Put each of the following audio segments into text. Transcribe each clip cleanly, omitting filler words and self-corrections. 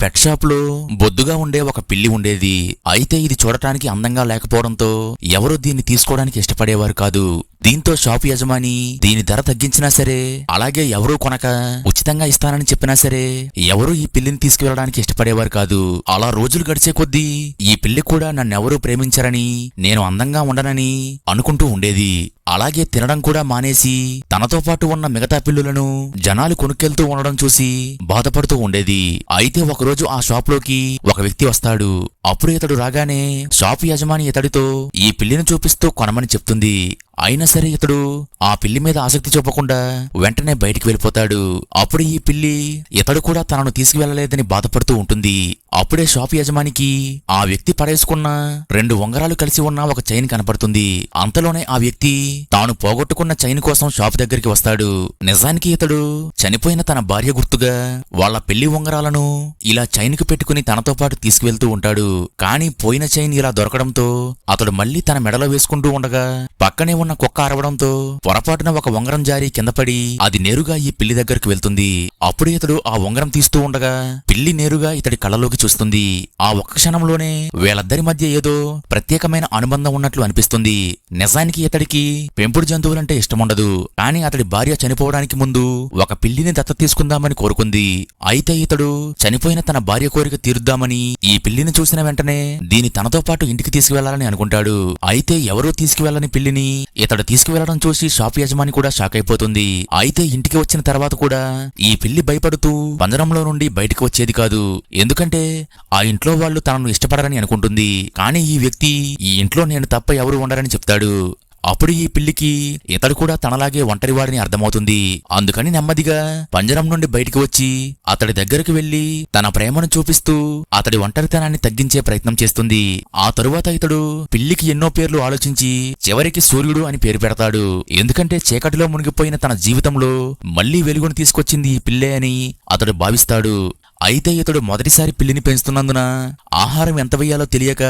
Pet shop లో బొద్దుగా ఉండే ఒక పిల్లి ఉండేది. అయితే ఇది చూడటానికి అందంగా లేకపోవడంతో ఎవరూ దీన్ని తీసుకోవడానికి ఇష్టపడేవారు కాదు. దీంతో షాపు యజమాని దీని ధర తగ్గించినా సరే, అలాగే ఎవరూ కొనక ఉచితంగా ఇస్తానని చెప్పినా సరే ఎవరూ ఈ పిల్లిని తీసుకువెళ్ళడానికి ఇష్టపడేవారు కాదు. అలా రోజులు గడిచే కొద్దీ ఈ పిల్లి కూడా నన్నెవరూ ప్రేమించరని, నేను అందంగా ఉండనని అనుకుంటూ ఉండేది. అలాగే తినడం కూడా మానేసి తనతో పాటు ఉన్న మిగతా పిల్లులను జనాలు కొనుక్కెళ్తూ ఉండడం చూసి బాధపడుతూ ఉండేది. అయితే ఒకరోజు ఆ షాపులోకి ఒక వ్యక్తి వస్తాడు. అప్పుడు ఇతడు రాగానే షాపు యజమాని ఇతడితో ఈ పిల్లిని చూపిస్తూ కొనమని చెప్తుంది. అయినా సరే ఇతడు ఆ పిల్లి మీద ఆసక్తి చూపకుండా వెంటనే బయటికి వెళ్ళిపోతాడు. అప్పుడు ఈ పిల్లి ఇతడు కూడా తనను తీసుకువెళ్లలేదని బాధపడుతూ ఉంటుంది. అప్పుడే షాపు యజమానికి ఆ వ్యక్తి పడేసుకున్న 2 ఉంగరాలు కలిసి ఉన్న ఒక చైన్ కనపడుతుంది. అంతలోనే ఆ వ్యక్తి తాను పోగొట్టుకున్న చైన్ కోసం షాపు దగ్గరికి వస్తాడు. నిజానికి ఇతడు చనిపోయిన తన భార్య గుర్తుగా వాళ్ల పెళ్లి ఉంగరాలను ఇలా చైన్ కు పెట్టుకుని తనతో పాటు తీసుకువెళ్తూ ఉంటాడు. కానీ పోయిన చైన్ ఇలా దొరకడంతో అతడు మళ్లీ తన మెడలో వేసుకుంటూ ఉండగా పక్కనే ఉన్న కుక్క అరవడంతో పొరపాటున ఒక ఉంగరం జారి కిందపడి అది నేరుగా ఈ పిల్లి దగ్గరకు వెళ్తుంది. అప్పుడు ఇతడు ఆ ఉంగరం తీస్తూ ఉండగా పిల్లి నేరుగా ఇతడి కళ్ళలోకి చూస్తుంది. ఆ ఒక్క క్షణంలోనే వీళ్ళిద్దరి మధ్య ఏదో ప్రత్యేకమైన అనుబంధం ఉన్నట్లు అనిపిస్తుంది. నిజానికి ఇతడికి పెంపుడు జంతువులంటే ఇష్టముండదు. కానీ అతడి భార్య చనిపోవడానికి ముందు ఒక పిల్లిని దత్తత తీసుకుందామని కోరుకుంది. అయితే ఇతడు చనిపోయిన తన భార్య కోరిక తీరుద్దామని ఈ పిల్లిని చూసిన వెంటనే దీని తనతో పాటు ఇంటికి తీసుకువెళ్లాలని అనుకుంటాడు. అయితే ఎవరూ తీసుకువెళ్లని పిల్లిని ఇతడు తీసుకువెళ్లడం చూసి షాపు యజమాని కూడా షాక్ అయిపోతుంది. అయితే ఇంటికి వచ్చిన తర్వాత కూడా ఈ పిల్లి భయపడుతూ పంజరంలో నుండి బయటకు వచ్చేది కాదు. ఎందుకంటే ఆ ఇంట్లో వాళ్ళు తనను ఇష్టపడరని అనుకుంటుంది. కానీ ఈ వ్యక్తి ఈ ఇంట్లో నేను తప్ప ఎవరు ఉండరని చెప్తాడు. అప్పుడు ఈ పిల్లికి ఇతడు కూడా తనలాగే ఒంటరివాడిని అర్థమవుతుంది. అందుకని నెమ్మదిగా పంజరం నుండి బయటికి వచ్చి అతడి దగ్గరకు వెళ్లి తన ప్రేమను చూపిస్తూ అతడి ఒంటరితనాన్ని తగ్గించే ప్రయత్నం చేస్తుంది. ఆ తరువాత ఇతడు పిల్లికి ఎన్నో పేర్లు ఆలోచించి చివరికి సూర్యుడు అని పేరు పెడతాడు. ఎందుకంటే చీకటిలో మునిగిపోయిన తన జీవితంలో మళ్లీ వెలుగును తీసుకొచ్చింది ఈ పిల్లే అని అతడు భావిస్తాడు. అయితే ఇతడు మొదటిసారి పిల్లిని పెంచుతున్నందున ఆహారం ఎంత వెయ్యాలో తెలియక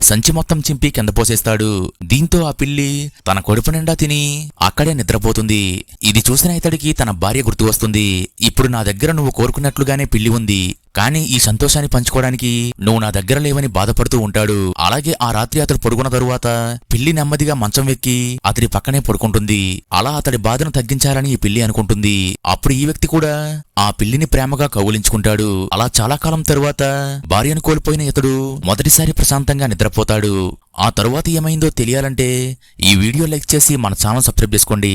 సంచి మొత్తం చింపి కింద పోసేస్తాడు. దీంతో ఆ పిల్లి తన కడుపు నిండా తిని అక్కడే నిద్రపోతుంది. ఇది చూసిన ఇతడికి తన భార్య గుర్తు వస్తుంది. ఇప్పుడు నా దగ్గర నువ్వు కోరుకున్నట్లుగానే పిల్లి ఉంది, కానీ ఈ సంతోషాన్ని పంచుకోవడానికి నువ్వు నా దగ్గర లేవని బాధపడుతూ ఉంటాడు. అలాగే ఆ రాత్రి అతడు పడుకున్న తరువాత పిల్లి నెమ్మదిగా మంచం వెక్కి అతడి పక్కనే పడుకుంటుంది. అలా అతడి బాధను తగ్గించాలని ఈ పిల్లి అనుకుంటుంది. అప్పుడు ఈ వ్యక్తి కూడా ఆ పిల్లిని ప్రేమగా కౌగిలించుకుంటాడు. అలా చాలా కాలం తరువాత భార్యను కోల్పోయిన ఇతడు మొదటిసారి ప్రశాంతంగా నిద్రపోతాడు. ఆ తరువాత ఏమైందో తెలియాలంటే ఈ వీడియో లైక్ చేసి మన ఛానల్ సబ్స్క్రైబ్ చేసుకోండి.